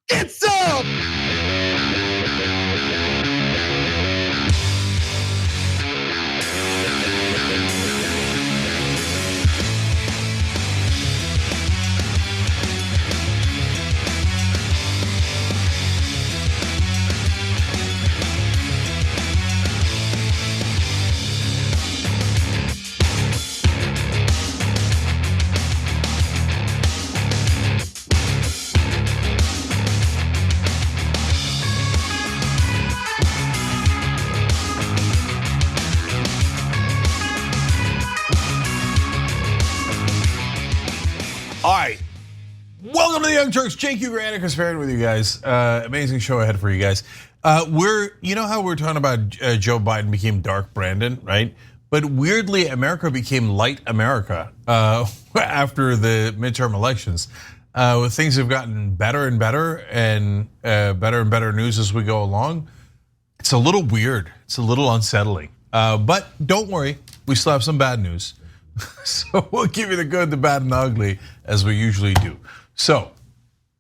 It's up! All right, welcome to the Young Turks. Cenk, Uygur, and Kasparian with you guys. Amazing show ahead for you guys. You know how we're talking about Joe Biden became Dark Brandon, right? But weirdly, America became Light America after the midterm elections. Things have gotten better and better, and better news as we go along. It's a little weird. It's a little unsettling. But don't worry, we still have some bad news. So we'll give you the good, the bad, and the ugly as we usually do. So,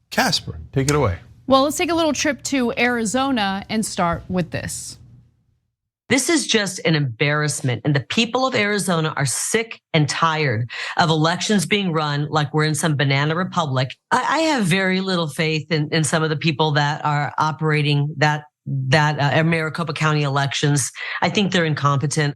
Casper, take it away. Well, let's take a little trip to Arizona and start with this. This is just an embarrassment, and the people of Arizona are sick and tired of elections being run like we're in some banana republic. I have very little faith in some of the people that are operating that Maricopa County elections. I think they're incompetent.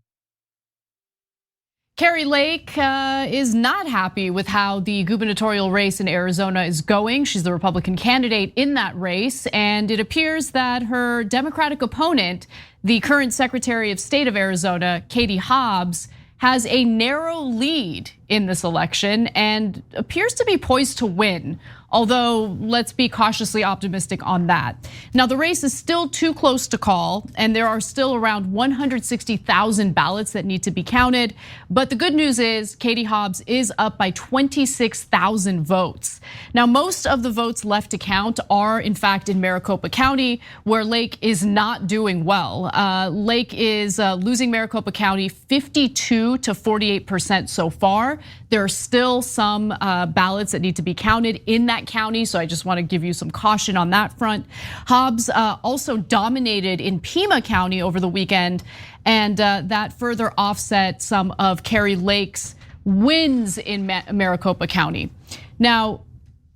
Kari Lake is not happy with how the gubernatorial race in Arizona is going. She's the Republican candidate in that race, and it appears that her Democratic opponent, the current Secretary of State of Arizona, Katie Hobbs, has a narrow lead in this election and appears to be poised to win. Although, let's be cautiously optimistic on that. Now, the race is still too close to call, and there are still around 160,000 ballots that need to be counted. But the good news is Katie Hobbs is up by 26,000 votes. Now, most of the votes left to count are, in fact, in Maricopa County, where Lake is not doing well. Lake is losing Maricopa County 52 to 48% so far. There are still some ballots that need to be counted in that county, so I just want to give you some caution on that front. Hobbs also dominated in Pima County over the weekend, and that further offset some of Kari Lake's wins in Maricopa County. Now,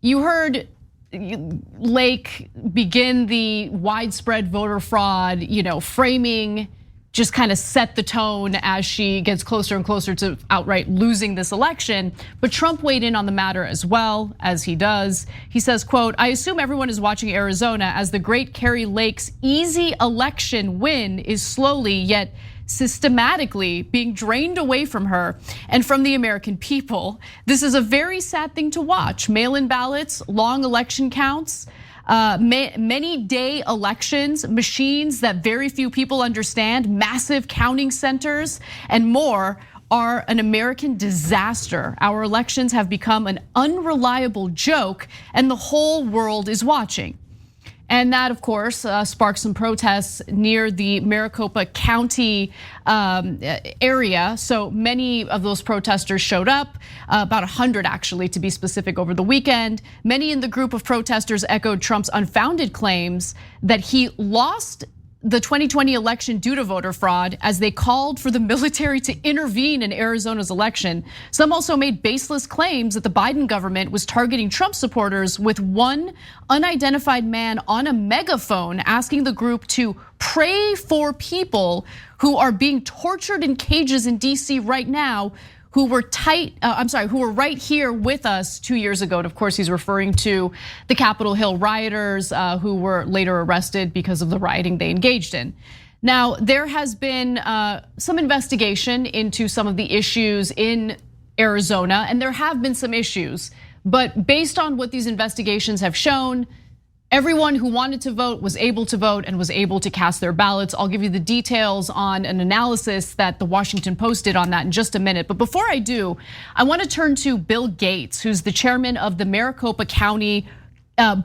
you heard Lake begin the widespread voter fraud, framing, just kind of set the tone as she gets closer and closer to outright losing this election. But Trump weighed in on the matter as well, as he does. He says, quote, "I assume everyone is watching Arizona as the great Kari Lake's easy election win is slowly yet systematically being drained away from her and from the American people. This is a very sad thing to watch. Mail-in ballots, long election counts, many day elections, machines that very few people understand, massive counting centers, and more are an American disaster. Our elections have become an unreliable joke, and the whole world is watching." And that, of course, sparked some protests near the Maricopa County area. So many of those protesters showed up, about 100 actually, to be specific, over the weekend. Many in the group of protesters echoed Trump's unfounded claims that he lost the 2020 election due to voter fraud, as they called for the military to intervene in Arizona's election. Some also made baseless claims that the Biden government was targeting Trump supporters, with one unidentified man on a megaphone asking the group to pray for people who are being tortured in cages in DC right now, who were right here with us 2 years ago. And of course, he's referring to the Capitol Hill rioters who were later arrested because of the rioting they engaged in. Now, there has been some investigation into some of the issues in Arizona, and there have been some issues. But based on what these investigations have shown, everyone who wanted to vote was able to vote and was able to cast their ballots. I'll give you the details on an analysis that the Washington Post did on that in just a minute. But before I do, I want to turn to Bill Gates, who's the chairman of the Maricopa County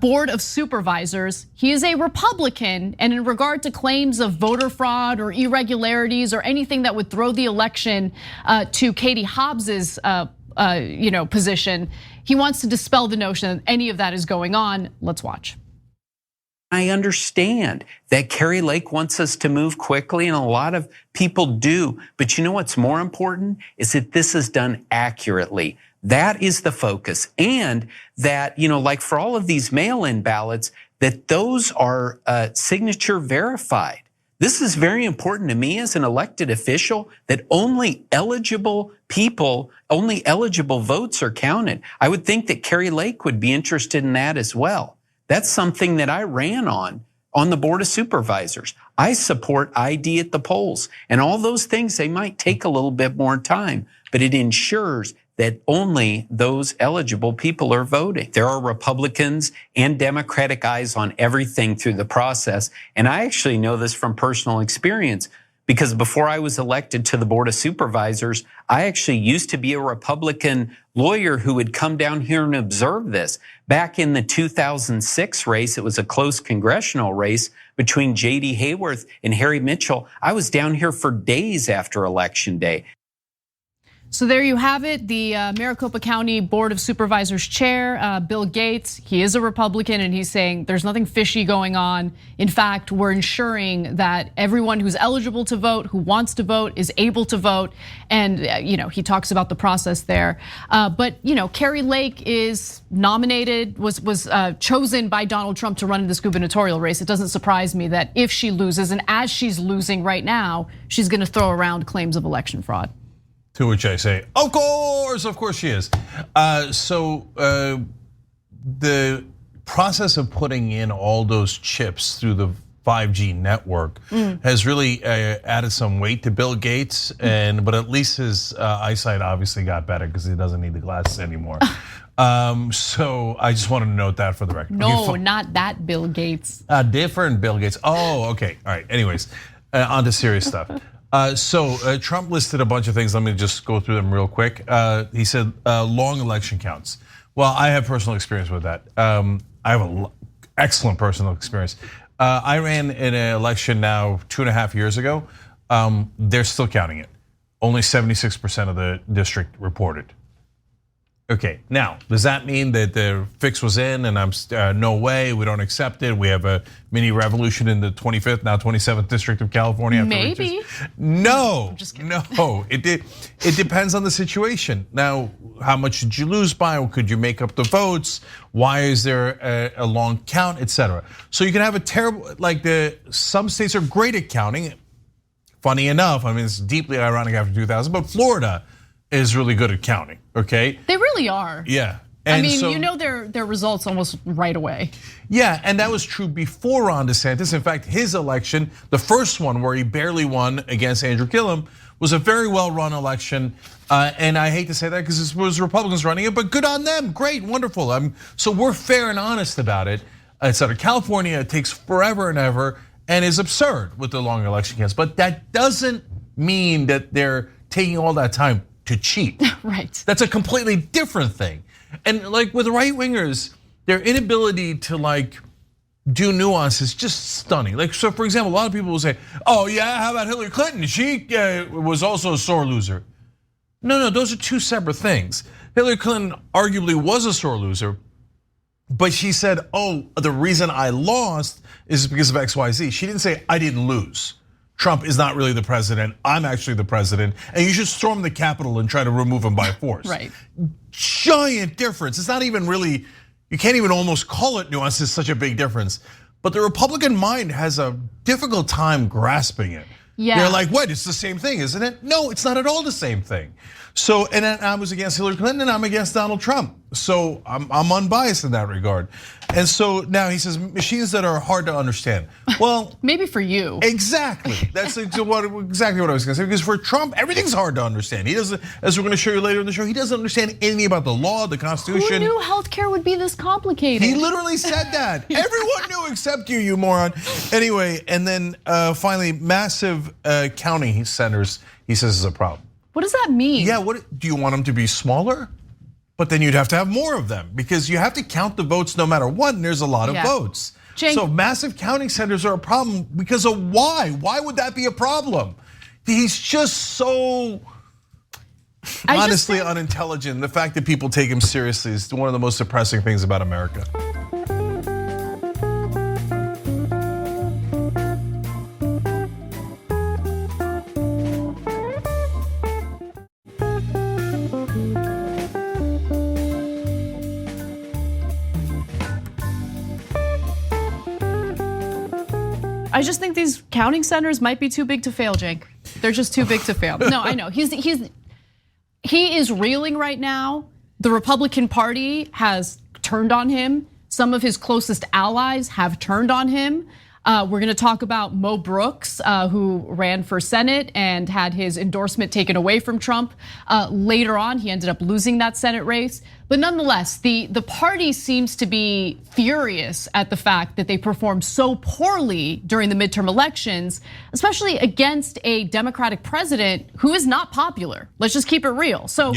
Board of Supervisors. He is a Republican, and in regard to claims of voter fraud or irregularities or anything that would throw the election to Katie Hobbs's position, he wants to dispel the notion that any of that is going on. Let's watch. I understand that Kari Lake wants us to move quickly, and a lot of people do. But you know what's more important is that this is done accurately. That is the focus. And that, like for all of these mail-in ballots, that those are signature verified. This is very important to me as an elected official, that only eligible people, only eligible votes are counted. I would think that Kari Lake would be interested in that as well. That's something that I ran on the Board of Supervisors. I support ID at the polls, and all those things, they might take a little bit more time, but it ensures that only those eligible people are voting. There are Republicans and Democratic eyes on everything through the process. And I actually know this from personal experience, because before I was elected to the Board of Supervisors, I actually used to be a Republican lawyer who would come down here and observe this. Back in the 2006 race, it was a close congressional race between J.D. Hayworth and Harry Mitchell. I was down here for days after Election Day. So there you have it. The Maricopa County Board of Supervisors chair, Bill Gates, he is a Republican, and he's saying there's nothing fishy going on. In fact, we're ensuring that everyone who's eligible to vote, who wants to vote, is able to vote. And he talks about the process there. But Kari Lake is nominated, was chosen by Donald Trump to run in this gubernatorial race. It doesn't surprise me that if she loses, and as she's losing right now, she's going to throw around claims of election fraud. To which I say, of course she is. The process of putting in all those chips through the 5G network has really added some weight to Bill Gates, but at least his eyesight obviously got better because he doesn't need the glasses anymore. So I just wanted to note that for the record. No, not that Bill Gates. Different Bill Gates. Oh, okay, all right. Anyways, on to serious stuff. Trump listed a bunch of things. Let me just go through them real quick. He said long election counts. Well, I have personal experience with that. I have an excellent personal experience. I ran in an election now 2.5 years ago. They're still counting it. Only 76% of the district reported. Okay, now, does that mean that the fix was in and I'm no way, we don't accept it? We have a mini revolution in the 25th, now 27th district of California? Maybe. No, it depends on the situation. Now, how much did you lose by? Could you make up the votes? Why is there a long count, etc.? So you can have a terrible, some states are great at counting. Funny enough, I mean, it's deeply ironic after 2000, but Florida is really good at counting, okay? They really are. Yeah. And their results almost right away. Yeah, and that was true before Ron DeSantis. In fact, his election, the first one where he barely won against Andrew Gillum, was a very well-run election. And I hate to say that because it was Republicans running it, but good on them, great, wonderful. So we're fair and honest about it. Etc. California, it takes forever and ever and is absurd with the long election counts. But that doesn't mean that they're taking all that time to cheat. Right. That's a completely different thing. And with right wingers, their inability to do nuance is just stunning. So for example, a lot of people will say, oh yeah, how about Hillary Clinton? She was also a sore loser. No, those are two separate things. Hillary Clinton arguably was a sore loser, but she said, oh, the reason I lost is because of XYZ. She didn't say I didn't lose. Trump is not really the president, I'm actually the president, and you should storm the Capitol and try to remove him by force. Right. Giant difference. It's not even really, you can't even almost call it nuance, it's such a big difference. But the Republican mind has a difficult time grasping it. Yeah. They're like, what, it's the same thing, isn't it? No, it's not at all the same thing. So, and then I was against Hillary Clinton and I'm against Donald Trump. So I'm unbiased in that regard. And so now he says machines that are hard to understand. Well, maybe for you. Exactly. That's exactly what I was gonna say. Because for Trump, everything's hard to understand. He doesn't, as we're gonna show you later in the show, he doesn't understand anything about the law, the Constitution. Who knew healthcare would be this complicated? He literally said that. Everyone knew except you moron. Anyway, and then finally, massive county centers, he says, is a problem. What does that mean? Yeah, what do you want them to be smaller? But then you'd have to have more of them because you have to count the votes no matter what, and there's a lot of votes. Cenk, so massive counting centers are a problem because of why? Why would that be a problem? He's just so honestly unintelligent. The fact that people take him seriously is one of the most depressing things about America. I just think these counting centers might be too big to fail, Cenk. They're just too big to fail. No, I know. He is reeling right now. The Republican Party has turned on him. Some of his closest allies have turned on him. We're gonna talk about Mo Brooks, who ran for Senate and had his endorsement taken away from Trump. Later on, he ended up losing that Senate race. But nonetheless, the party seems to be furious at the fact that they performed so poorly during the midterm elections, especially against a Democratic president who is not popular. Let's just keep it real. So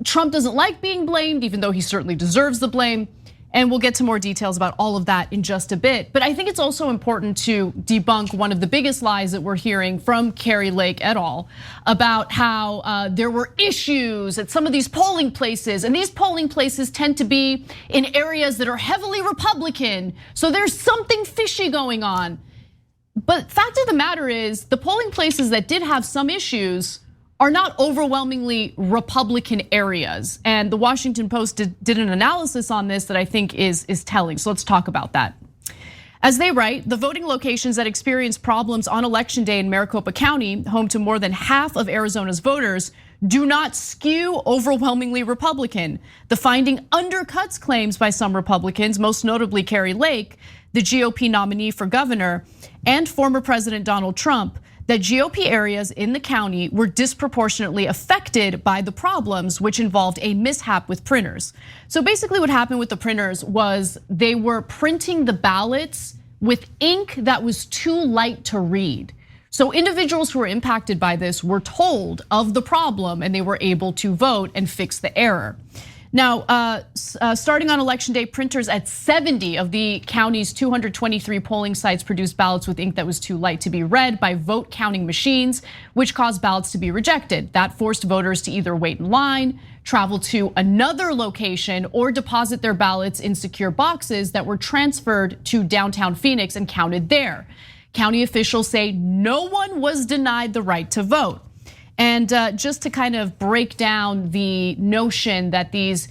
Trump doesn't like being blamed, even though he certainly deserves the blame. And we'll get to more details about all of that in just a bit. But I think it's also important to debunk one of the biggest lies that we're hearing from Kari Lake et al. About how there were issues at some of these polling places. And these polling places tend to be in areas that are heavily Republican. So there's something fishy going on. But fact of the matter is, the polling places that did have some issues are not overwhelmingly Republican areas. And the Washington Post did an analysis on this that I think is telling. So let's talk about that. As they write, the voting locations that experienced problems on election day in Maricopa County, home to more than half of Arizona's voters, do not skew overwhelmingly Republican. The finding undercuts claims by some Republicans, most notably Kari Lake, the GOP nominee for governor, and former President Donald Trump, that GOP areas in the county were disproportionately affected by the problems, which involved a mishap with printers. So basically what happened with the printers was they were printing the ballots with ink that was too light to read. So individuals who were impacted by this were told of the problem and they were able to vote and fix the error. Now, starting on election day, printers at 70 of the county's 223 polling sites produced ballots with ink that was too light to be read by vote counting machines, which caused ballots to be rejected. That forced voters to either wait in line, travel to another location, or deposit their ballots in secure boxes that were transferred to downtown Phoenix and counted there. County officials say no one was denied the right to vote. And just to kind of break down the notion that these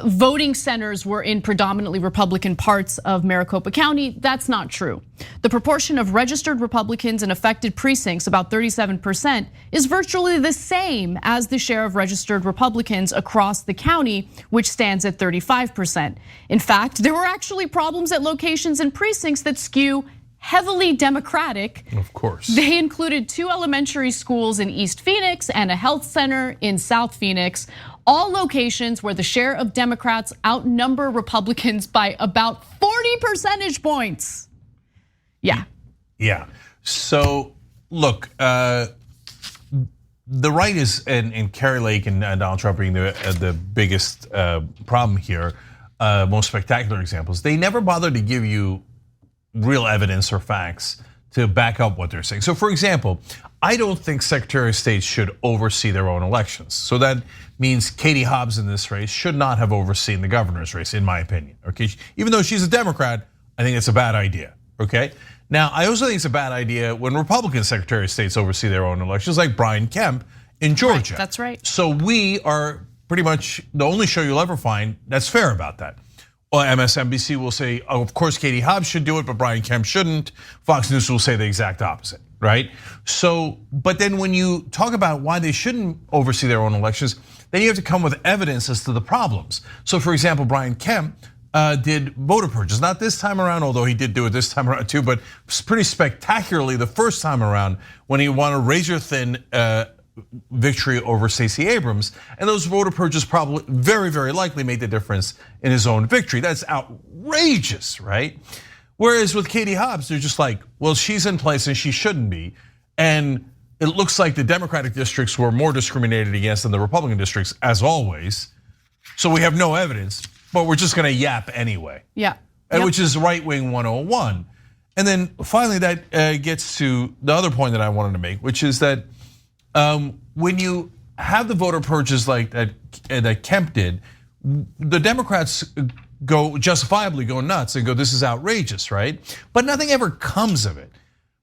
voting centers were in predominantly Republican parts of Maricopa County, that's not true. The proportion of registered Republicans in affected precincts, about 37%, is virtually the same as the share of registered Republicans across the county, which stands at 35%. In fact, there were actually problems at locations and precincts that skew heavily Democratic. Of course. They included 2 elementary schools in East Phoenix and a health center in South Phoenix, all locations where the share of Democrats outnumber Republicans by about 40 percentage points. Yeah. So look, the right is, and Kari Lake and Donald Trump being the biggest problem here, most spectacular examples. They never bothered to give you real evidence or facts to back up what they're saying. So for example, I don't think Secretary of State should oversee their own elections. So that means Katie Hobbs in this race should not have overseen the governor's race, in my opinion, okay? Even though she's a Democrat, I think it's a bad idea, okay? Now, I also think it's a bad idea when Republican Secretary of States oversee their own elections, like Brian Kemp in Georgia. Right, that's right. So we are pretty much the only show you'll ever find that's fair about that. Well, MSNBC will say, oh, of course, Katie Hobbs should do it, but Brian Kemp shouldn't. Fox News will say the exact opposite, right? So, but then when you talk about why they shouldn't oversee their own elections, then you have to come with evidence as to the problems. So for example, Brian Kemp did voter purges, not this time around, although he did do it this time around too, but pretty spectacularly the first time around when he won a razor-thin victory over Stacey Abrams, and those voter purges probably very, very likely made the difference in his own victory. That's outrageous, right? Whereas with Katie Hobbs, they're just like, well, she's in place and she shouldn't be. And it looks like the Democratic districts were more discriminated against than the Republican districts, as always. So we have no evidence, but we're just gonna yap anyway. Yeah. Which is right-wing 101. And then finally that gets to the other point that I wanted to make, which is that when you have the voter purges like that Kemp did, the Democrats justifiably go nuts and go, this is outrageous, right? But nothing ever comes of it.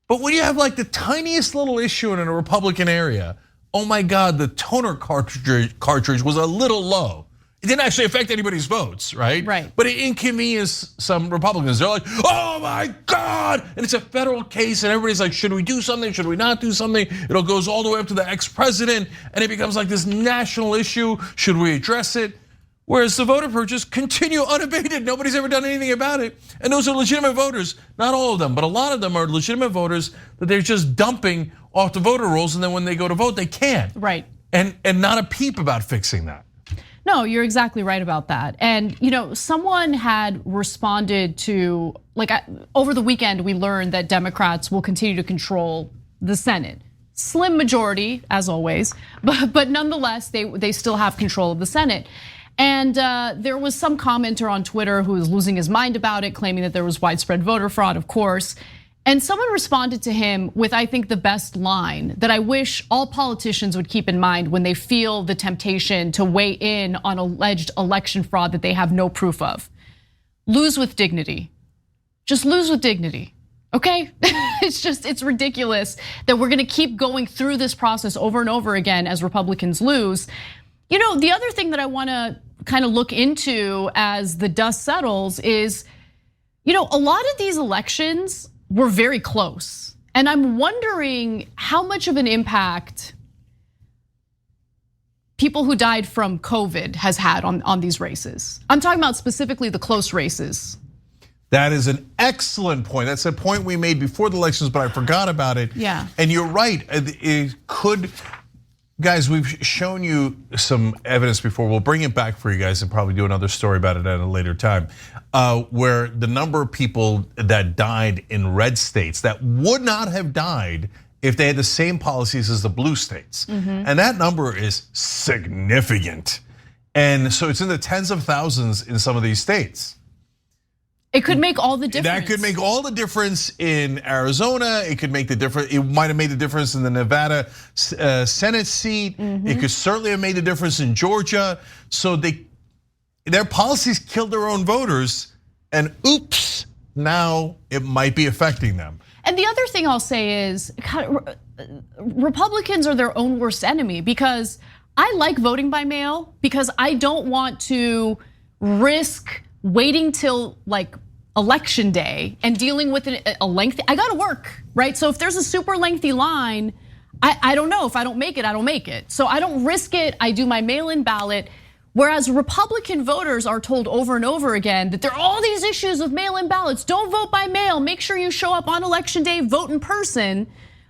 But when you have like the tiniest little issue in a Republican area, oh my God, the toner cartridge was a little low. It didn't actually affect anybody's votes, right? Right. But it inconvenienced some Republicans. They're like, oh my God. And it's a federal case and everybody's like, should we do something? Should we not do something? It all goes all the way up to the ex-president and it becomes like this national issue. Should we address it? Whereas the voter purges continue unabated. Nobody's ever done anything about it. And those are legitimate voters. Not all of them, but a lot of them are legitimate voters that they're just dumping off the voter rolls. And then when they go to vote, they can't. Right. And not a peep about fixing that. No, you're exactly right about that. And someone had responded to, like, over the weekend, we learned that Democrats will continue to control the Senate. Slim majority, as always, but nonetheless, they still have control of the Senate. And there was some commenter on Twitter who was losing his mind about it, claiming that there was widespread voter fraud, of course. And someone responded to him with, I think, the best line that I wish all politicians would keep in mind when they feel the temptation to weigh in on alleged election fraud that they have no proof of. Lose with dignity. Just lose with dignity, okay? It's ridiculous that we're gonna keep going through this process over and over again as Republicans lose. The other thing that I wanna kind of look into as the dust settles is, a lot of these elections were very close. And I'm wondering how much of an impact people who died from COVID has had on these races. I'm talking about specifically the close races. That is an excellent point. That's a point we made before the elections, but I forgot about it. Yeah. And you're right, it could, guys, we've shown you some evidence before. We'll bring it back for you guys and probably do another story about it at a later time. Where the number of people that died in red states that would not have died if they had the same policies as the blue states. And that number is significant. And so it's in the tens of thousands in some of these states. It could make all the difference. That could make all the difference in Arizona. It could make the difference. It might have made the difference in the Nevada Senate seat. It could certainly have made the difference in Georgia. So their policies killed their own voters, and oops, now it might be affecting them. And the other thing I'll say is, Republicans are their own worst enemy, because I like voting by mail because I don't want to risk waiting till like election day and dealing with a lengthy, I gotta work, right? So if there's a super lengthy line, I don't know, if I don't make it, I don't make it. So I don't risk it, I do my mail-in ballot. Whereas Republican voters are told over and over again that there are all these issues with mail-in ballots. Don't vote by mail, make sure you show up on election day, vote in person.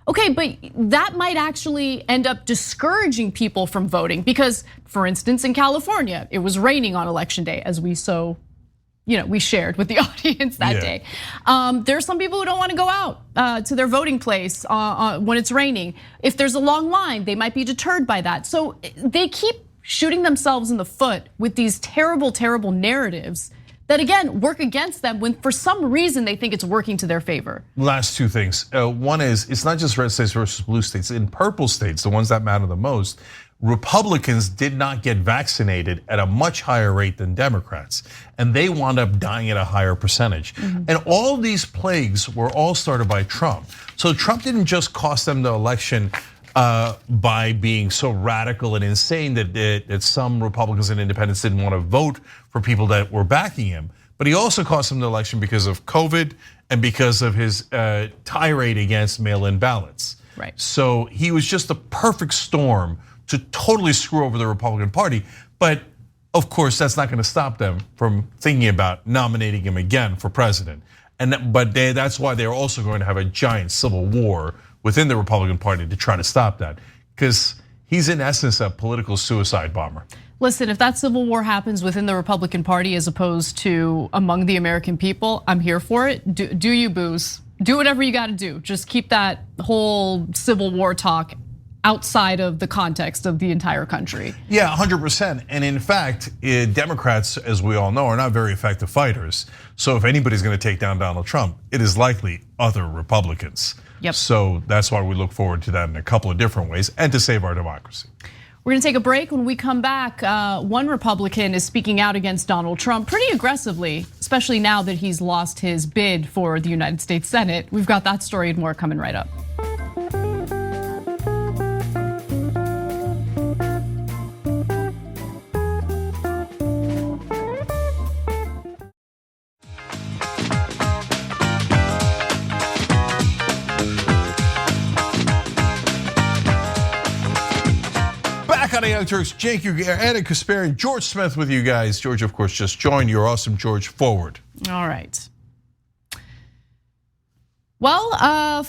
Okay, but that might actually end up discouraging people from voting because, for instance, in California, it was raining on election day, as we we shared with the audience that day. There are some people who don't want to go out to their voting place when it's raining. If there's a long line, they might be deterred by that. So they keep shooting themselves in the foot with these terrible, terrible narratives that again work against them when for some reason they think it's working to their favor. Last two things. One is, it's not just red states versus blue states. In purple states, the ones that matter the most, Republicans did not get vaccinated at a much higher rate than Democrats, and they wound up dying at a higher percentage. And all these plagues were all started by Trump. So Trump didn't just cost them the election by being so radical and insane that some Republicans and independents didn't want to vote for people that were backing him. But he also cost him the election because of COVID and because of his tirade against mail-in ballots. Right. So he was just the perfect storm to totally screw over the Republican Party. But of course, that's not going to stop them from thinking about nominating him again for president. But that's why they're also going to have a giant civil war within the Republican Party to try to stop that, because he's in essence a political suicide bomber. Listen, if that civil war happens within the Republican Party as opposed to among the American people, I'm here for it. Do you, booze? Do whatever you got to do. Just keep that whole civil war talk outside of the context of the entire country. Yeah, 100%. And in fact, Democrats, as we all know, are not very effective fighters. So if anybody's going to take down Donald Trump, it is likely other Republicans. Yep. So that's why we look forward to that in a couple of different ways and to save our democracy. We're gonna take a break. When we come back, one Republican is speaking out against Donald Trump pretty aggressively, especially now that he's lost his bid for the United States Senate. We've got that story and more coming right up. on the Young Turks. Cenk, Uygur, and Kasparian. George Smith with you guys. George, of course, just joined. You're awesome, George. Forward. All right. Well,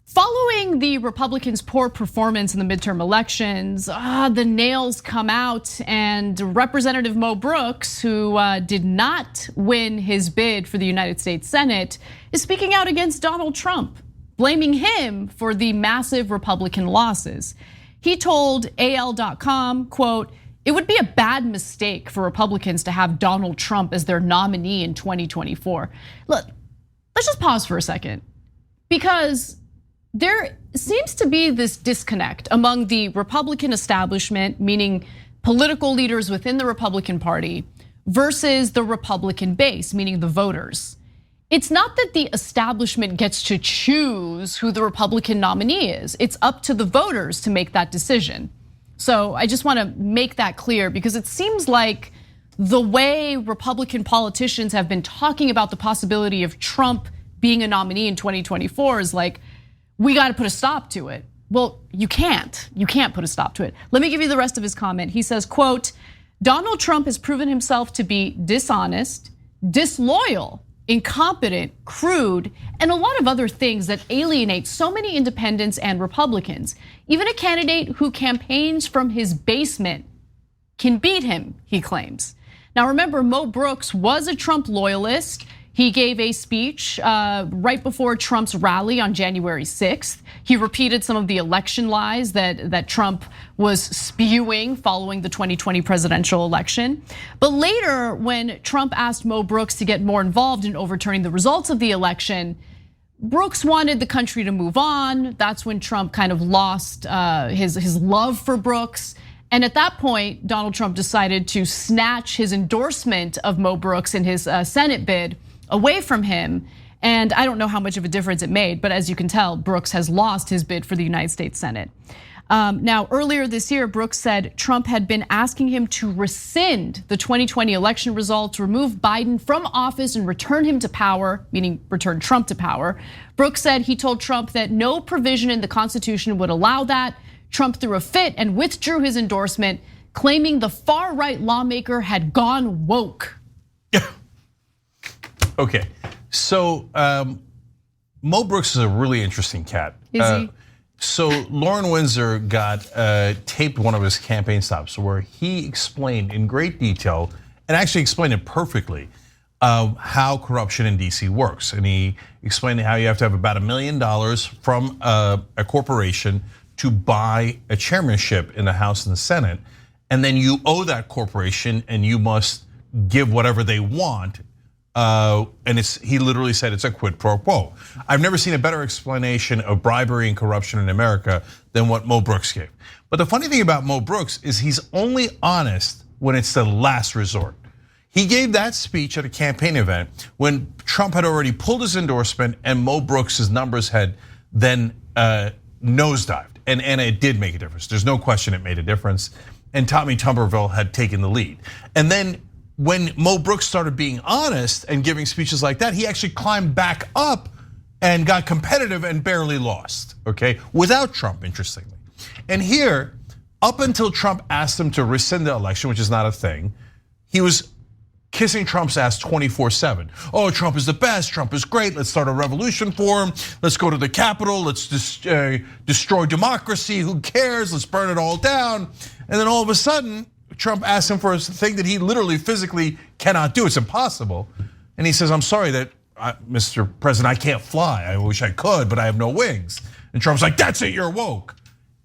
following the Republicans' poor performance in the midterm elections, the nails come out, and Representative Mo Brooks, who did not win his bid for the United States Senate, is speaking out against Donald Trump, blaming him for the massive Republican losses. He told AL.com, quote, "It would be a bad mistake for Republicans to have Donald Trump as their nominee in 2024. Look, let's just pause for a second, because there seems to be this disconnect among the Republican establishment, meaning political leaders within the Republican Party, versus the Republican base, meaning the voters. It's not that the establishment gets to choose who the Republican nominee is. It's up to the voters to make that decision. So I just want to make that clear, because it seems like the way Republican politicians have been talking about the possibility of Trump being a nominee in 2024 is like, we got to put a stop to it. Well, you can't put a stop to it. Let me give you the rest of his comment. He says, quote, "Donald Trump has proven himself to be dishonest, disloyal, incompetent, crude, and a lot of other things that alienate so many independents and Republicans. Even a candidate who campaigns from his basement can beat him," he claims. Now remember, Mo Brooks was a Trump loyalist. He gave a speech right before Trump's rally on January 6th. He repeated some of the election lies that Trump was spewing following the 2020 presidential election. But later, when Trump asked Mo Brooks to get more involved in overturning the results of the election, Brooks wanted the country to move on. That's when Trump kind of lost his love for Brooks. And at that point, Donald Trump decided to snatch his endorsement of Mo Brooks in his Senate bid away from him. And I don't know how much of a difference it made, but as you can tell, Brooks has lost his bid for the United States Senate. Now, earlier this year, Brooks said Trump had been asking him to rescind the 2020 election results, remove Biden from office and return him to power, meaning return Trump to power. Brooks said he told Trump that no provision in the Constitution would allow that. Trump threw a fit and withdrew his endorsement, claiming the far-right lawmaker had gone woke. Okay, so Mo Brooks is a really interesting cat. Is he? So Lauren Windsor got taped one of his campaign stops where he explained in great detail, and actually explained it perfectly, how corruption in DC works. And he explained how you have to have about $1 million from a corporation to buy a chairmanship in the House and the Senate. And then you owe that corporation and you must give whatever they want. And he literally said it's a quid pro quo. I've never seen a better explanation of bribery and corruption in America than what Mo Brooks gave. But the funny thing about Mo Brooks is he's only honest when it's the last resort. He gave that speech at a campaign event when Trump had already pulled his endorsement and Mo Brooks's numbers had then nosedived. And it did make a difference. There's no question it made a difference. And Tommy Tuberville had taken the lead. And then when Mo Brooks started being honest and giving speeches like that, he actually climbed back up and got competitive and barely lost, okay? Without Trump, interestingly. And here, up until Trump asked him to rescind the election, which is not a thing, he was kissing Trump's ass 24/7. Oh, Trump is the best, Trump is great, let's start a revolution for him, let's go to the Capitol, let's destroy democracy, who cares, let's burn it all down. And then all of a sudden, Trump asked him for a thing that he literally physically cannot do, it's impossible. And he says, I'm sorry that, Mr. President, I can't fly, I wish I could, but I have no wings. And Trump's like, that's it, you're woke.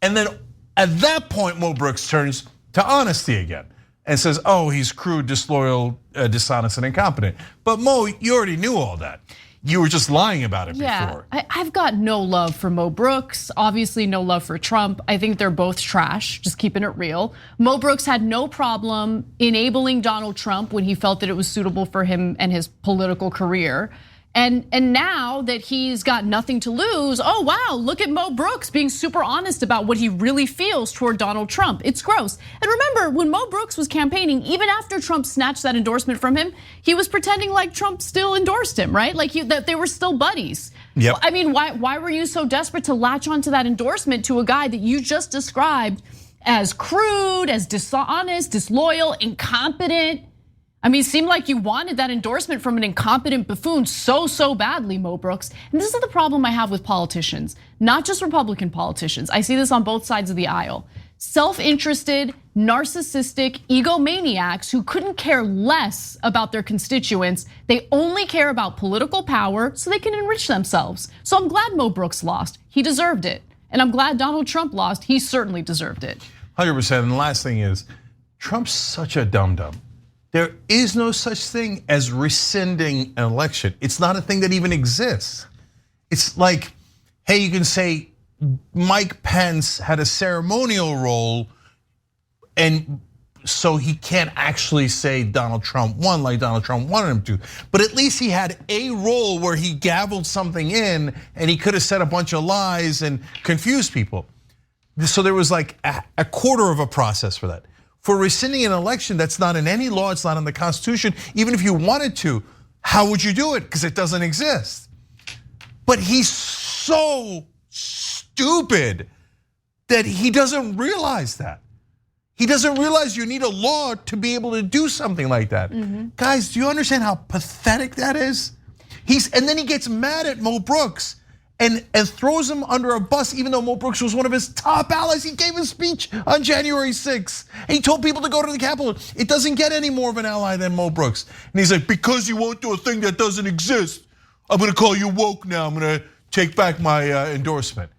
And then at that point, Mo Brooks turns to honesty again and says, oh, he's crude, disloyal, dishonest, and incompetent. But Mo, you already knew all that. You were just lying about it before. I've got no love for Mo Brooks, obviously no love for Trump. I think they're both trash, just keeping it real. Mo Brooks had no problem enabling Donald Trump when he felt that it was suitable for him and his political career. And now that he's got nothing to lose, oh wow, look at Mo Brooks being super honest about what he really feels toward Donald Trump. It's gross. And remember, when Mo Brooks was campaigning, even after Trump snatched that endorsement from him, he was pretending like Trump still endorsed him, right? Like that they were still buddies. Yep. I mean, why were you so desperate to latch onto that endorsement to a guy that you just described as crude, as dishonest, disloyal, incompetent. I mean, it seemed like you wanted that endorsement from an incompetent buffoon so badly, Mo Brooks. And this is the problem I have with politicians, not just Republican politicians. I see this on both sides of the aisle. Self-interested, narcissistic egomaniacs who couldn't care less about their constituents. They only care about political power so they can enrich themselves. So I'm glad Mo Brooks lost. He deserved it. And I'm glad Donald Trump lost. He certainly deserved it. 100%. And the last thing is, Trump's such a dum-dum. There is no such thing as rescinding an election. It's not a thing that even exists. It's like, hey, you can say Mike Pence had a ceremonial role, and so he can't actually say Donald Trump won like Donald Trump wanted him to. But at least he had a role where he gavelled something in, and he could have said a bunch of lies and confused people. So there was like a quarter of a process for that. For rescinding an election that's not in any law, it's not in the Constitution, even if you wanted to, how would you do it? Because it doesn't exist. But he's so stupid that he doesn't realize that. He doesn't realize you need a law to be able to do something like that. Guys, do you understand how pathetic that is? And then he gets mad at Mo Brooks and throws him under a bus, even though Mo Brooks was one of his top allies. He gave a speech on January 6th. And he told people to go to the Capitol. It doesn't get any more of an ally than Mo Brooks. And he's like, because you won't do a thing that doesn't exist, I'm gonna call you woke now. I'm gonna take back my endorsement.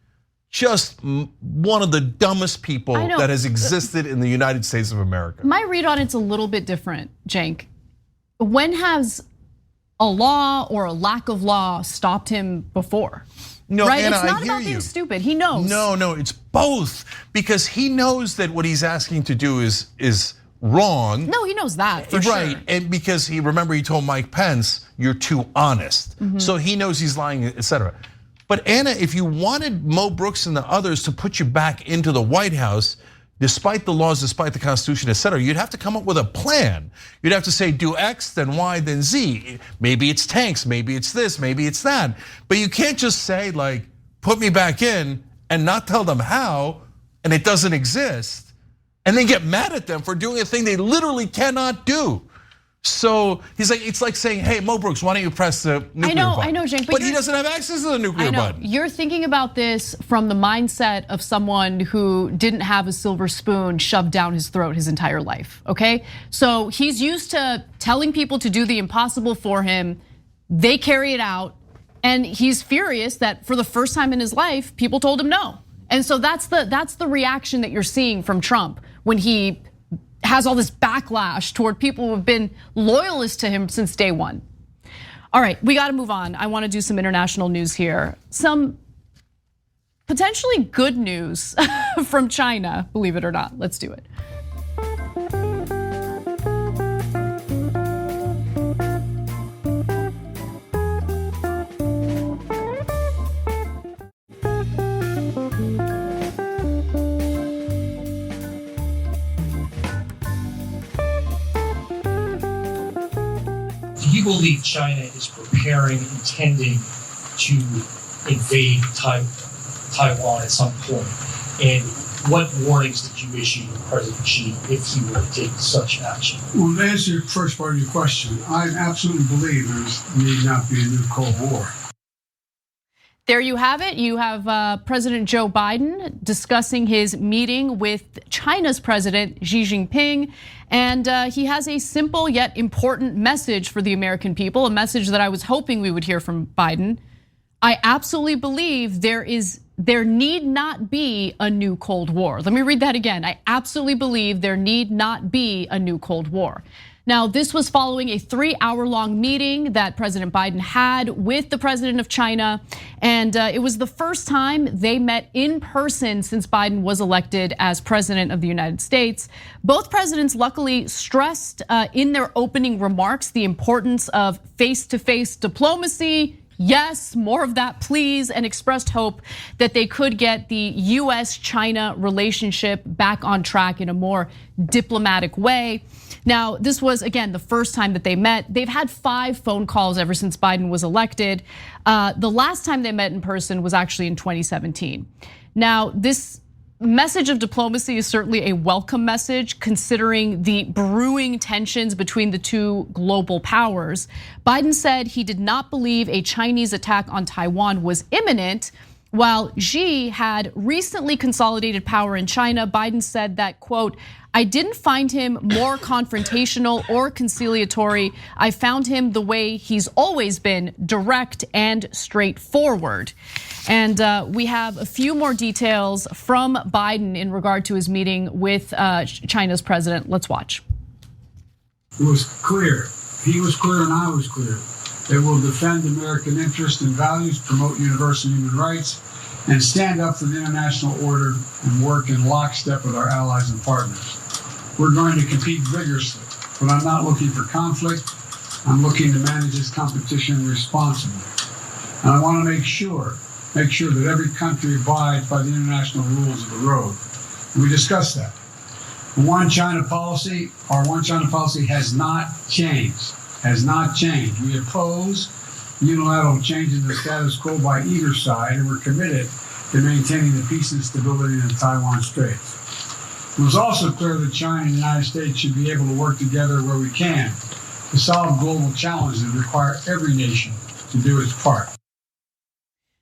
Just one of the dumbest people that has existed in the United States of America. My read on it's a little bit different, Cenk. When has a law or a lack of law stopped him before? No, right? Anna, it's not I hear about you. being stupid. He knows. No, it's both. Because he knows that what he's asking to do is wrong. No, he knows that for right. sure. And because he told Mike Pence, you're too honest. So he knows he's lying, etc. But Anna, if you wanted Mo Brooks and the others to put you back into the White House, despite the laws, despite the Constitution, etc., you'd have to come up with a plan. You'd have to say, do X, then Y, then Z. Maybe it's tanks, maybe it's this, maybe it's that. But you can't just say, like, put me back in and not tell them how, and it doesn't exist, and then get mad at them for doing a thing they literally cannot do. So he's like, it's like saying, hey, Mo Brooks, why don't you press the nuclear button? I know, Cenk, but he doesn't have access to the nuclear button. You're thinking about this from the mindset of someone who didn't have a silver spoon shoved down his throat his entire life, okay? So he's used to telling people to do the impossible for him, they carry it out, and he's furious that for the first time in his life, people told him no. And so that's the reaction that you're seeing from Trump when he has all this backlash toward people who have been loyalists to him since day one. All right, we gotta move on. I wanna do some international news here. Some potentially good news from China, believe it or not. Let's do it. Do you believe China is preparing, intending to invade Taiwan at some point? And what warnings did you issue to President Xi if he were to take such action? Well, to answer the first part of your question, I absolutely believe there need not be a new Cold War. There you have it. You have President Joe Biden discussing his meeting with China's President Xi Jinping. And he has a simple yet important message for the American people, a message that I was hoping we would hear from Biden. I absolutely believe there need not be a new Cold War. Let me read that again. I absolutely believe there need not be a new Cold War. Now, this was following a 3-hour-long meeting that President Biden had with the president of China. And it was the first time they met in person since Biden was elected as president of the United States. Both presidents luckily stressed in their opening remarks the importance of face-to-face diplomacy. Yes, more of that, please, and expressed hope that they could get the US-China relationship back on track in a more diplomatic way. Now, this was, again, the first time that they met. They've had 5 phone calls ever since Biden was elected. The last time they met in person was actually in 2017. Now, this message of diplomacy is certainly a welcome message considering the brewing tensions between the two global powers. Biden said he did not believe a Chinese attack on Taiwan was imminent. While Xi had recently consolidated power in China, Biden said that, quote, "I didn't find him more confrontational or conciliatory. I found him the way he's always been, direct and straightforward." And we have a few more details from Biden in regard to his meeting with China's president. Let's watch. It was clear. He was clear and I was clear. It will defend American interests and values, promote universal human rights, and stand up for the international order and work in lockstep with our allies and partners. We're going to compete vigorously, but I'm not looking for conflict. I'm looking to manage this competition responsibly. And I want to make sure that every country abides by the international rules of the road. And we discussed that. The One China policy, our One China policy has not changed. We oppose unilateral change in the status quo by either side, and we're committed to maintaining the peace and stability in the Taiwan Straits. It was also clear that China and the United States should be able to work together where we can to solve global challenges that require every nation to do its part.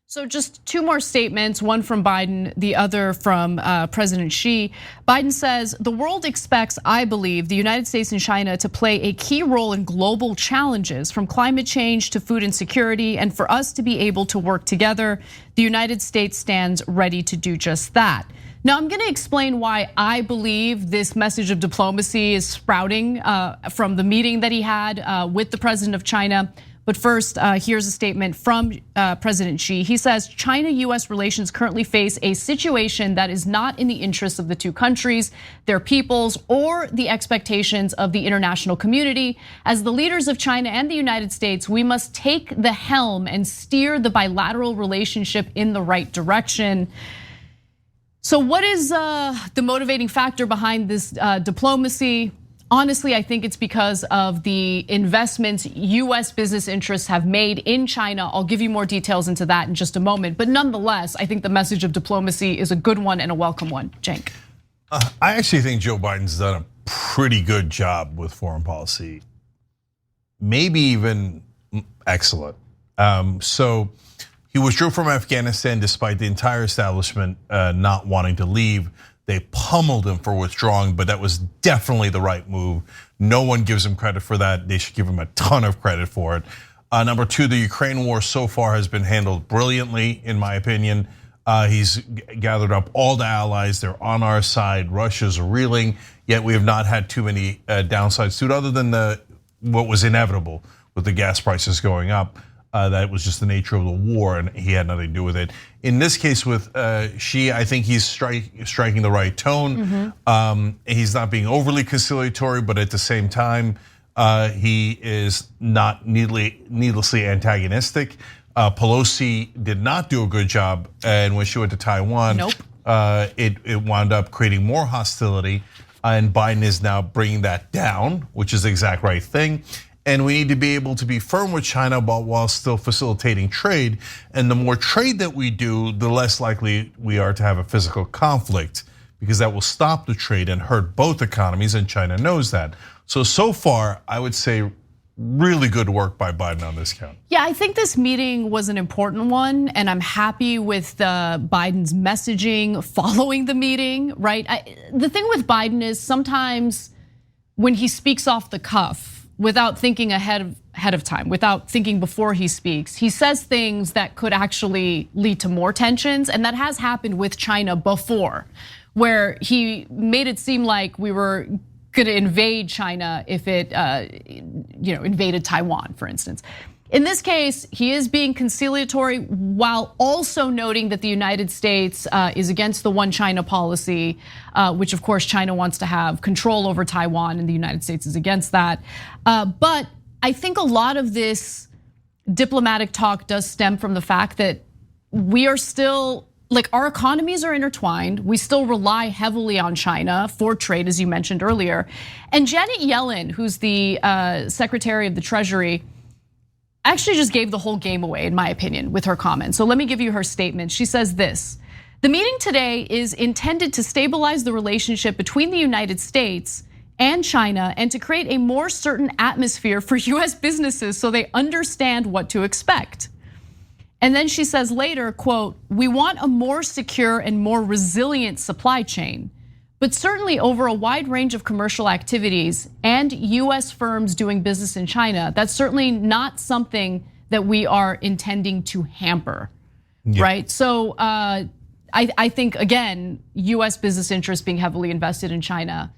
So just two more statements, one from Biden, the other from President Xi. Biden says, "The world expects, I believe, the United States and China to play a key role in global challenges from climate change to food insecurity, and for us to be able to work together. The United States stands ready to do just that." Now, I'm gonna explain why I believe this message of diplomacy is sprouting from the meeting that he had with the president of China. But first, here's a statement from President Xi. He says, "China-US relations currently face a situation that is not in the interests of the two countries, their peoples, or the expectations of the international community. As the leaders of China and the United States, we must take the helm and steer the bilateral relationship in the right direction." So what is the motivating factor behind this diplomacy? Honestly, I think it's because of the investments US business interests have made in China. I'll give you more details into that in just a moment. But nonetheless, I think the message of diplomacy is a good one and a welcome one. Cenk. I actually think Joe Biden's done a pretty good job with foreign policy, maybe even excellent. So he withdrew from Afghanistan despite the entire establishment not wanting to leave. They pummeled him for withdrawing, but that was definitely the right move. No one gives him credit for that. They should give him a ton of credit for it. Number two, the Ukraine war so far has been handled brilliantly, in my opinion. He's gathered up all the allies. They're on our side. Russia's reeling, yet we have not had too many downsides to it other than what was inevitable with the gas prices going up. That was just the nature of the war, and he had nothing to do with it. In this case with Xi, I think he's striking the right tone. He's not being overly conciliatory, but at the same time, he is not needlessly antagonistic. Pelosi did not do a good job, and when she went to Taiwan, it wound up creating more hostility. And Biden is now bringing that down, which is the exact right thing. And we need to be able to be firm with China while still facilitating trade. And the more trade that we do, the less likely we are to have a physical conflict, because that will stop the trade and hurt both economies, and China knows that. So far, I would say really good work by Biden on this count. Yeah, I think this meeting was an important one, and I'm happy with Biden's messaging following the meeting, right? The thing with Biden is sometimes when he speaks off the cuff, without thinking ahead of time, without thinking before he speaks, he says things that could actually lead to more tensions, and that has happened with China before, where he made it seem like we were gonna invade China if it invaded Taiwan, for instance. In this case, he is being conciliatory while also noting that the United States is against the One China policy, which of course China wants to have control over Taiwan, and the United States is against that. But I think a lot of this diplomatic talk does stem from the fact that we are still, like, our economies are intertwined. We still rely heavily on China for trade, as you mentioned earlier. And Janet Yellen, who's the Secretary of the Treasury, actually just gave the whole game away, in my opinion, with her comments. So let me give you her statement. She says this: The meeting today is intended to stabilize the relationship between the United States and China and to create a more certain atmosphere for US businesses so they understand what to expect. And then she says later, quote, "We want a more secure and more resilient supply chain, but certainly over a wide range of commercial activities and US firms doing business in China, that's certainly not something that we are intending to hamper." Right? So I think, again, US business interests being heavily invested in China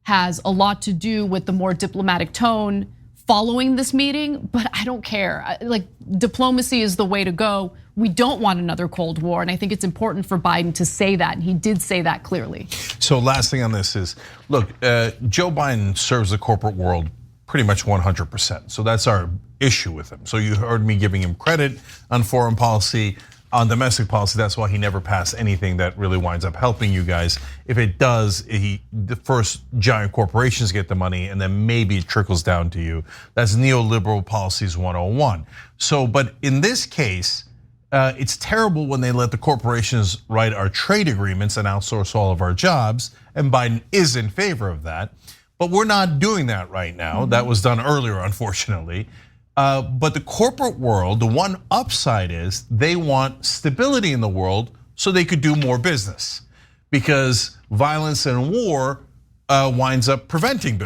has a lot to do with the more diplomatic tone following this meeting, but I don't care. Like, diplomacy is the way to go. We don't want another Cold War, and I think it's important for Biden to say that, and he did say that clearly. So last thing on this is, look, Joe Biden serves the corporate world pretty much 100%. So that's our issue with him. So you heard me giving him credit on foreign policy. On domestic policy, that's why he never passed anything that really winds up helping you guys. If it does, the first giant corporations get the money and then maybe it trickles down to you. That's neoliberal policies 101. So, but in this case, it's terrible when they let the corporations write our trade agreements and outsource all of our jobs, and Biden is in favor of that. But we're not doing that right now. That was done earlier, unfortunately. But the corporate world, the one upside is they want stability in the world so they could do more business, because violence and war winds up preventing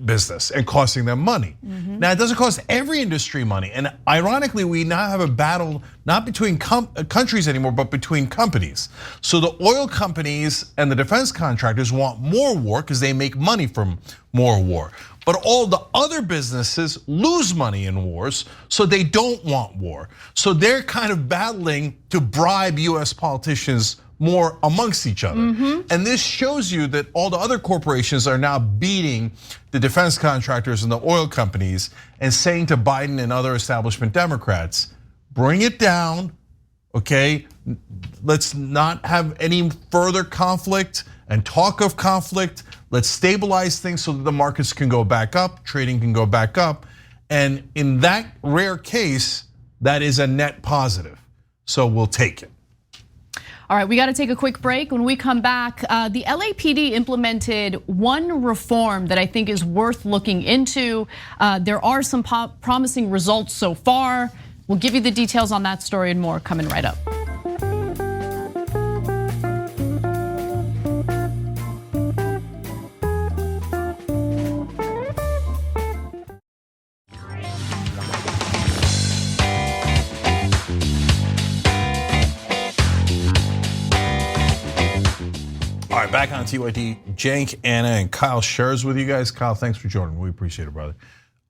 business and costing them money. Now, it doesn't cost every industry money, and ironically, we now have a battle not between countries anymore, but between companies. So the oil companies and the defense contractors want more war because they make money from more war. But all the other businesses lose money in wars, so they don't want war. So they're kind of battling to bribe US politicians more amongst each other. And this shows you that all the other corporations are now beating the defense contractors and the oil companies and saying to Biden and other establishment Democrats, bring it down, okay? Let's not have any further conflict and talk of conflict. Let's stabilize things so that the markets can go back up, trading can go back up. And in that rare case, that is a net positive. So we'll take it. All right, we got to take a quick break. When we come back, the LAPD implemented one reform that I think is worth looking into. There are some promising results so far. We'll give you the details on that story and more coming right up. All right, back on TYT, Cenk, Anna, and Kyle shares with you guys. Kyle, thanks for joining. We appreciate it, brother.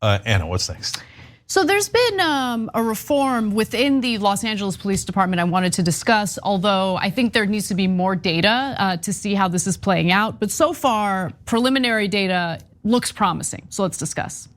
Anna, what's next? So there's been a reform within the Los Angeles Police Department I wanted to discuss, although I think there needs to be more data to see how this is playing out. But so far, preliminary data looks promising, so let's discuss.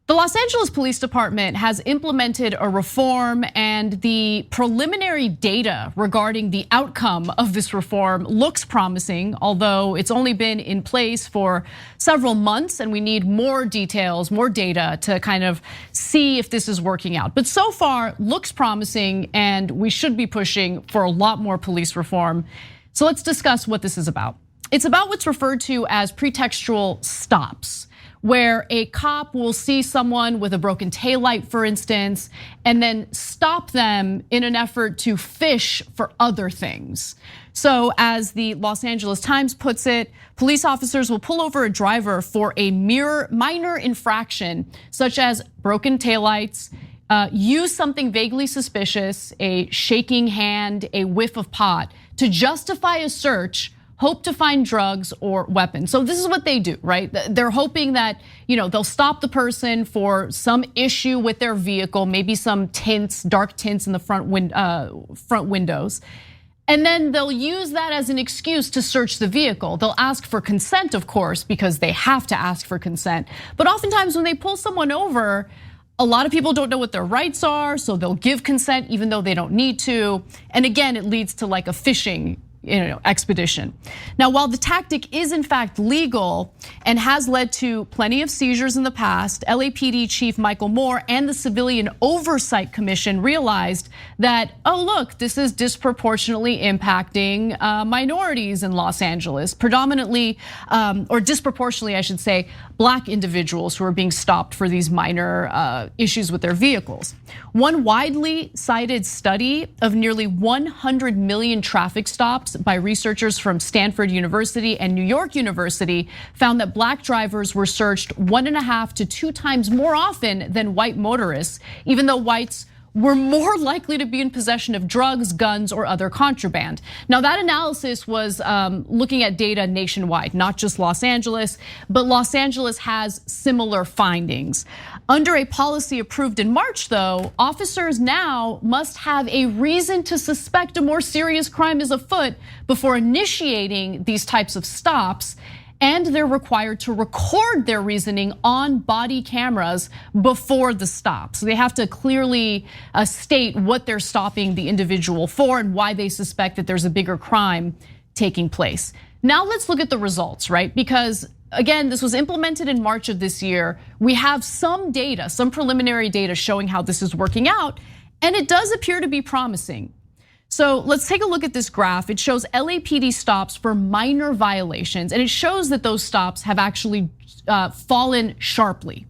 The Los Angeles Police Department has implemented a reform, and the preliminary data regarding the outcome of this reform looks promising, although it's only been in place for several months and we need more details, more data to kind of see if this is working out. But so far, looks promising, and we should be pushing for a lot more police reform. So let's discuss what this is about. It's about what's referred to as pretextual stops, where a cop will see someone with a broken taillight, for instance, and then stop them in an effort to fish for other things. So as the Los Angeles Times puts it, police officers will pull over a driver for a minor infraction, such as broken taillights, use something vaguely suspicious, a shaking hand, a whiff of pot, to justify a search, hope to find drugs or weapons. So this is what they do, right? They're hoping that they'll stop the person for some issue with their vehicle, maybe some tints, dark tints in the front windows. And then they'll use that as an excuse to search the vehicle. They'll ask for consent, of course, because they have to ask for consent. But oftentimes when they pull someone over, a lot of people don't know what their rights are, so they'll give consent even though they don't need to. And again, it leads to like a fishing expedition. Now, while the tactic is in fact legal and has led to plenty of seizures in the past, LAPD Chief Michael Moore and the Civilian Oversight Commission realized that, oh look, this is disproportionately impacting minorities in Los Angeles, predominantly, or disproportionately, I should say, Black individuals who are being stopped for these minor issues with their vehicles. One widely cited study of nearly 100 million traffic stops by researchers from Stanford University and New York University found that Black drivers were searched 1.5 to 2 times more often than white motorists, even though whites were more likely to be in possession of drugs, guns, or other contraband. Now, that analysis was looking at data nationwide, not just Los Angeles, but Los Angeles has similar findings. Under a policy approved in March, though, officers now must have a reason to suspect a more serious crime is afoot before initiating these types of stops. And they're required to record their reasoning on body cameras before the stop. So they have to clearly state what they're stopping the individual for and why they suspect that there's a bigger crime taking place. Now let's look at the results, right? Because again, this was implemented in March of this year. We have some data, some preliminary data showing how this is working out, and it does appear to be promising. So let's take a look at this graph. It shows LAPD stops for minor violations, and it shows that those stops have actually fallen sharply.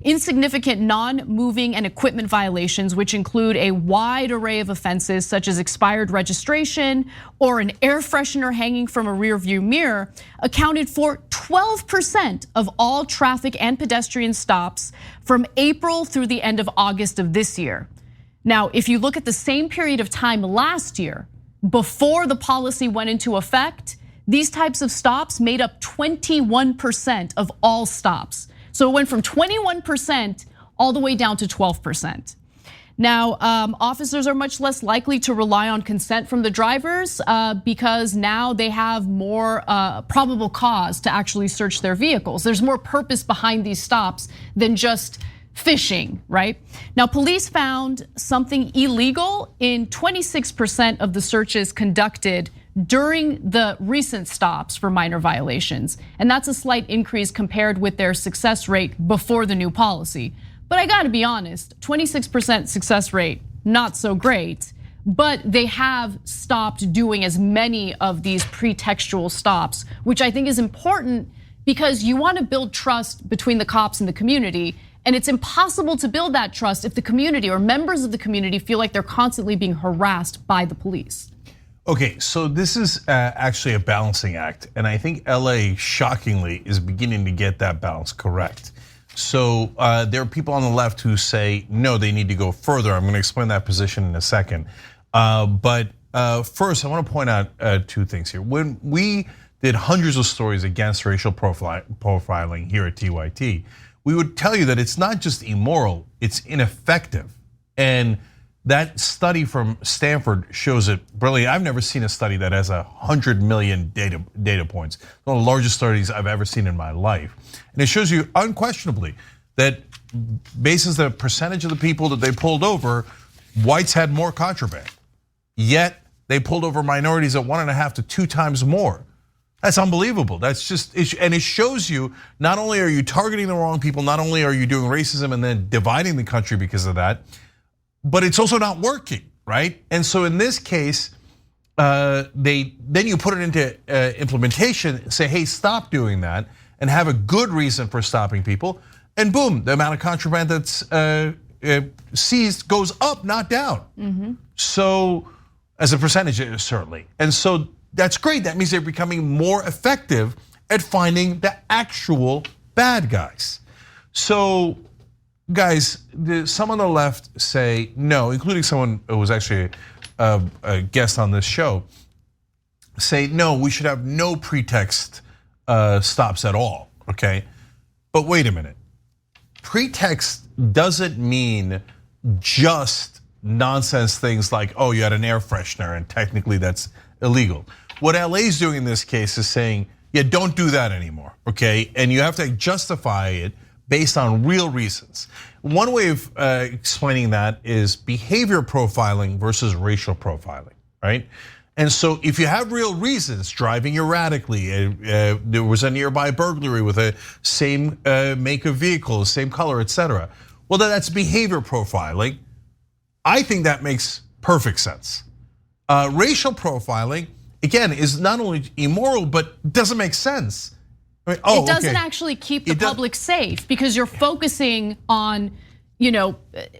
Insignificant non-moving and equipment violations, which include a wide array of offenses such as expired registration or an air freshener hanging from a rearview mirror, accounted for 12% of all traffic and pedestrian stops from April through the end of August of this year. Now, if you look at the same period of time last year, before the policy went into effect, these types of stops made up 21% of all stops. So it went from 21% all the way down to 12%. Now, officers are much less likely to rely on consent from the drivers because now they have more probable cause to actually search their vehicles. There's more purpose behind these stops than just fishing, right? Now, police found something illegal in 26% of the searches conducted during the recent stops for minor violations. And that's a slight increase compared with their success rate before the new policy. But I gotta be honest, 26% success rate, not so great, but they have stopped doing as many of these pretextual stops, which I think is important because you wanna build trust between the cops and the community. And it's impossible to build that trust if the community or members of the community feel like they're constantly being harassed by the police. Okay, so this is actually a balancing act. And I think LA, shockingly, is beginning to get that balance correct. So there are people on the left who say, no, they need to go further. I'm gonna explain that position in a second. But first, I wanna point out 2 things here. When we did hundreds of stories against racial profiling here at TYT, we would tell you that it's not just immoral, it's ineffective. And that study from Stanford shows it brilliantly. I've never seen a study that has 100 million data points. One of the largest studies I've ever seen in my life. And it shows you unquestionably that basis the percentage of the people that they pulled over, whites had more contraband. Yet they pulled over minorities at 1.5 to 2 times more. That's unbelievable. That's just, and it shows you not only are you targeting the wrong people, not only are you doing racism and then dividing the country because of that, but it's also not working, right? And so in this case, then you put it into implementation, say, hey, stop doing that, and have a good reason for stopping people, and boom, the amount of contraband that's seized goes up, not down. So as a percentage, certainly, and so. That's great. That means they're becoming more effective at finding the actual bad guys. So, guys, some on the left say no, including someone who was actually a guest on this show, say no, we should have no pretext stops at all, okay? But wait a minute. Pretext doesn't mean just nonsense things like, oh, you had an air freshener and technically that's illegal. What LA is doing in this case is saying, yeah, don't do that anymore, okay? And you have to justify it based on real reasons. One way of explaining that is behavior profiling versus racial profiling, right? And so if you have real reasons, driving erratically, there was a nearby burglary with a same make of vehicle, same color, etc. Well, then that's behavior profiling. I think that makes perfect sense. Racial profiling, again, is not only immoral, but doesn't make sense. I mean, it doesn't actually keep the public safe because you're focusing on,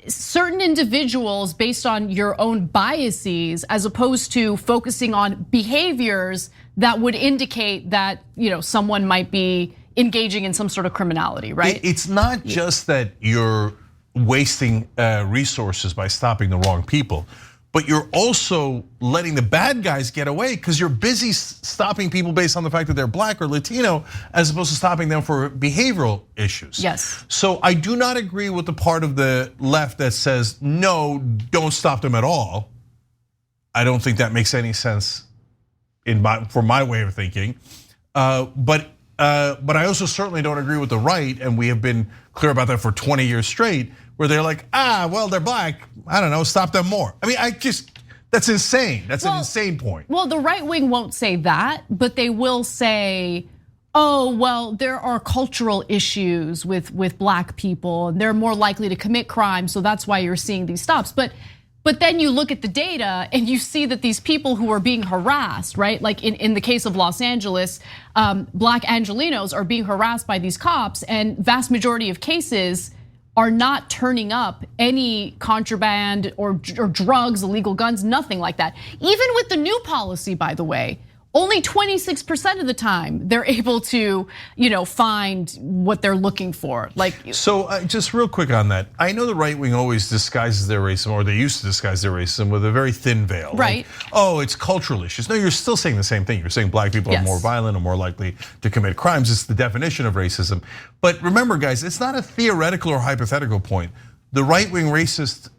certain individuals based on your own biases, as opposed to focusing on behaviors that would indicate that someone might be engaging in some sort of criminality, right? It's not just that you're wasting resources by stopping the wrong people, but you're also letting the bad guys get away because you're busy stopping people based on the fact that they're black or Latino, as opposed to stopping them for behavioral issues. Yes. So I do not agree with the part of the left that says, no, don't stop them at all. I don't think that makes any sense for my way of thinking. But I also certainly don't agree with the right, and we have been clear about that for 20 years straight, where they're like, well, they're black, I don't know, stop them more. I mean, that's insane. That's an insane point. Well, the right wing won't say that, but they will say, oh, well, there are cultural issues with black people, and they're more likely to commit crimes, so that's why you're seeing these stops. But then you look at the data and you see that these people who are being harassed, right? Like in the case of Los Angeles, black Angelenos are being harassed by these cops, and vast majority of cases are not turning up any contraband or drugs, illegal guns, nothing like that. Even with the new policy, by the way, only 26% of the time they're able to, find what they're looking for. So just real quick on that, I know the right wing always disguises their racism, or they used to disguise their racism with a very thin veil. Right. Like, it's cultural issues. No, you're still saying the same thing. You're saying black people are more violent and more likely to commit crimes. It's the definition of racism. But remember, guys, it's not a theoretical or hypothetical point. The right wing racist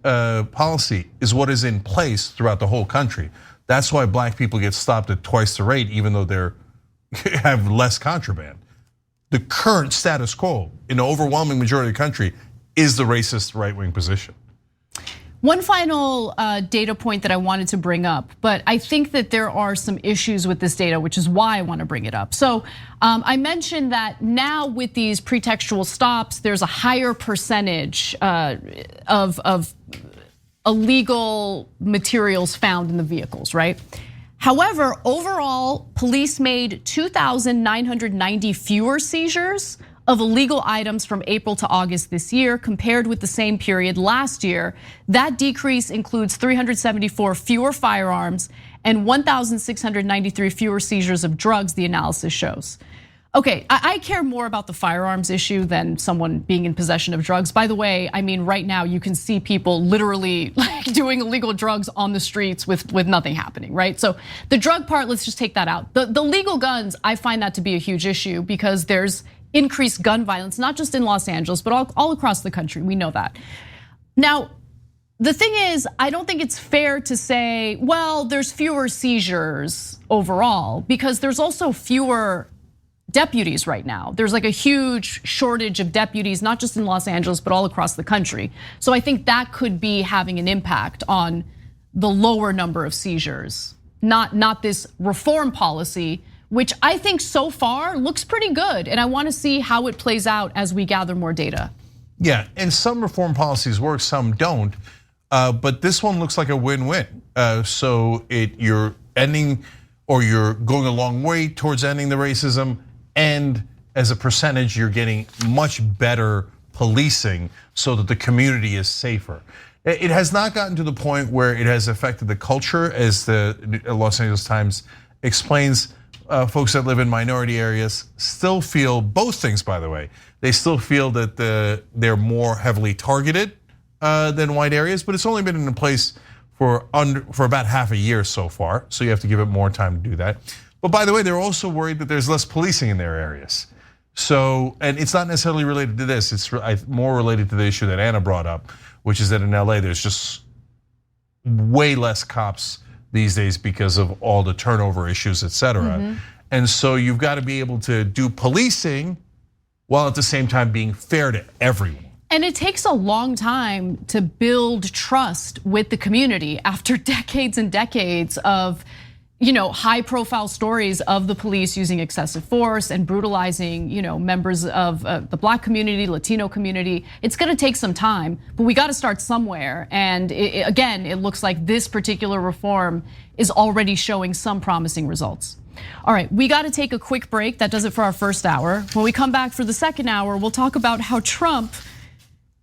policy is what is in place throughout the whole country. That's why black people get stopped at twice the rate, even though they have less contraband. The current status quo in the overwhelming majority of the country is the racist right-wing position. One final data point that I wanted to bring up, but I think that there are some issues with this data, which is why I want to bring it up. So I mentioned that now with these pretextual stops, there's a higher percentage of illegal materials found in the vehicles, right? However, overall, police made 2,990 fewer seizures of illegal items from April to August this year compared with the same period last year. That decrease includes 374 fewer firearms and 1,693 fewer seizures of drugs, the analysis shows. Okay, I care more about the firearms issue than someone being in possession of drugs. By the way, I mean, right now you can see people literally doing illegal drugs on the streets with nothing happening, right? So the drug part, let's just take that out. The legal guns, I find that to be a huge issue because there's increased gun violence, not just in Los Angeles, but all across the country, we know that. Now, the thing is, I don't think it's fair to say, well, there's fewer seizures overall, because there's also fewer deputies right now. There's like a huge shortage of deputies, not just in Los Angeles, but all across the country. So I think that could be having an impact on the lower number of seizures, not this reform policy, which I think so far looks pretty good. And I wanna see how it plays out as we gather more data. Yeah, and some reform policies work, some don't. But this one looks like a win-win. So you're ending, or you're going a long way towards ending the racism, and as a percentage, you're getting much better policing so that the community is safer. It has not gotten to the point where it has affected the culture, as the Los Angeles Times explains. Folks that live in minority areas still feel both things, by the way. They still feel that they're more heavily targeted than white areas, but it's only been in place for about half a year so far, so you have to give it more time to do that. But by the way, they're also worried that there's less policing in their areas. So, and it's not necessarily related to this, it's more related to the issue that Anna brought up, which is that in LA, there's just way less cops these days because of all the turnover issues, et cetera. And so you've got to be able to do policing while at the same time being fair to everyone. And it takes a long time to build trust with the community after decades and decades of high profile stories of the police using excessive force and brutalizing, members of the Black community, Latino community. It's gonna take some time, but we gotta start somewhere. And again, it looks like this particular reform is already showing some promising results. All right, we gotta take a quick break. That does it for our first hour. When we come back for the second hour, we'll talk about how Trump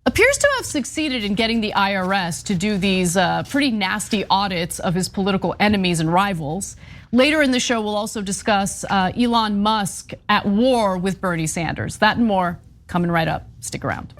appears to have succeeded in getting the IRS to do these pretty nasty audits of his political enemies and rivals. Later in the show, we'll also discuss Elon Musk at war with Bernie Sanders. That and more coming right up. Stick around.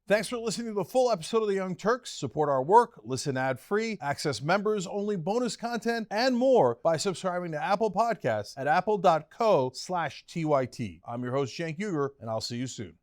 Thanks for listening to the full episode of The Young Turks. Support our work, listen ad-free, access members-only bonus content, and more by subscribing to Apple Podcasts at apple.co/TYT. I'm your host, Cenk Uygur, and I'll see you soon.